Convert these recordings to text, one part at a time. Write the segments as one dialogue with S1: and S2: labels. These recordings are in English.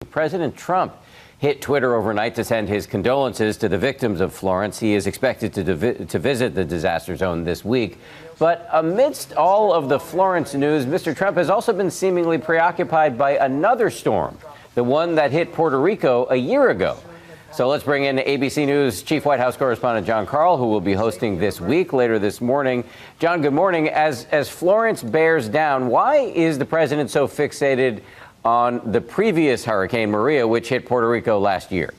S1: President Trump hit Twitter overnight to send his condolences to the victims of Florence. He is expected to visit the disaster zone this week. But amidst all of the Florence news, Mr. Trump has also been seemingly preoccupied by another storm, the one that hit Puerto Rico a year ago. So let's bring in ABC News Chief White House Correspondent John Karl, who will be hosting this week later this morning. John, good morning. As Florence bears down, why is the president so fixated on the previous Hurricane Maria, which hit Puerto Rico last year?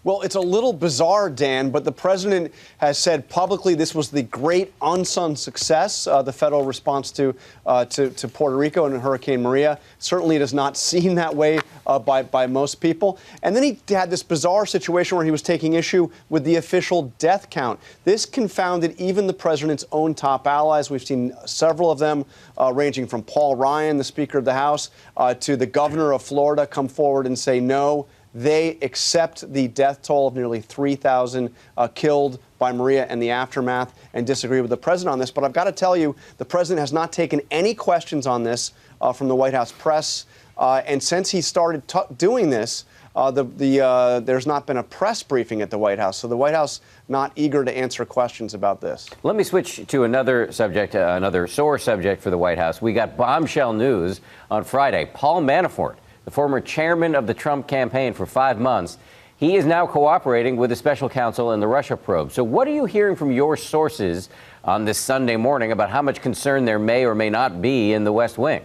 S2: Well, it's a little bizarre, Dan, but the president has said publicly this was the great unsung success, the federal response to Puerto Rico and Hurricane Maria. Certainly it is not seen that way by most people. And then he had this bizarre situation where he was taking issue with the official death count. This confounded even the president's own top allies. We've seen several of them, ranging from Paul Ryan, the Speaker of the House, to the governor of Florida, come forward and say no. They accept the death toll of nearly 3,000 killed by Maria and the aftermath and disagree with the president on this. But I've got to tell you, the president has not taken any questions on this from the White House press. And since he started doing this, there's not been a press briefing at the White House. So the White House not eager to answer questions about this.
S1: Let me switch to another subject, another sore subject for the White House. We got bombshell news on Friday. Paul Manafort, the former chairman of the Trump campaign for 5 months, he is now cooperating with the special counsel in the Russia probe. So what are you hearing from your sources on this Sunday morning about how much concern there may or may not be in the West Wing?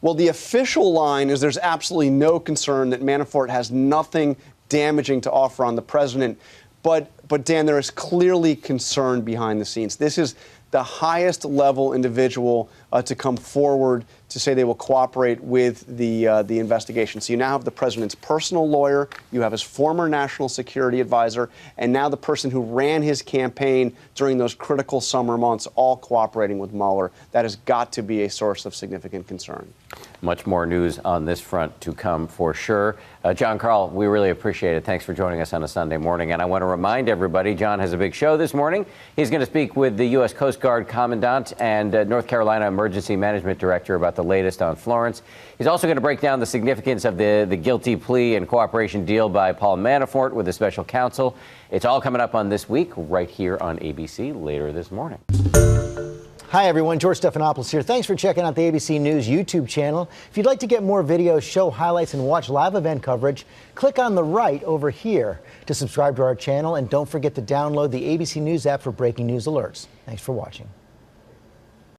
S2: Well, the official line is there's absolutely no concern, that Manafort has nothing damaging to offer on the president. But Dan, there is clearly concern behind the scenes. This is the highest level individual to come forward to say they will cooperate with the investigation. So you now have the president's personal lawyer, you have his former national security advisor, and now the person who ran his campaign during those critical summer months, all cooperating with Mueller. That has got to be a source of significant concern.
S1: Much more news on this front to come for sure. John Karl, we really appreciate it. Thanks for joining us on a Sunday morning. And I want to remind everybody, John has a big show this morning. He's going to speak with the U.S. Coast Guard Commandant and North Carolina Emergency Management Director about the latest on Florence. He's also going to break down the significance of the guilty plea and cooperation deal by Paul Manafort with the special counsel. It's all coming up on This Week right here on ABC later this morning.
S3: Hi, everyone. George Stephanopoulos here. Thanks for checking out the ABC News YouTube channel. If you'd like to get more videos, show highlights, and watch live event coverage, click on the right over here to subscribe to our channel. And don't forget to download the ABC News app for breaking news alerts. Thanks for watching.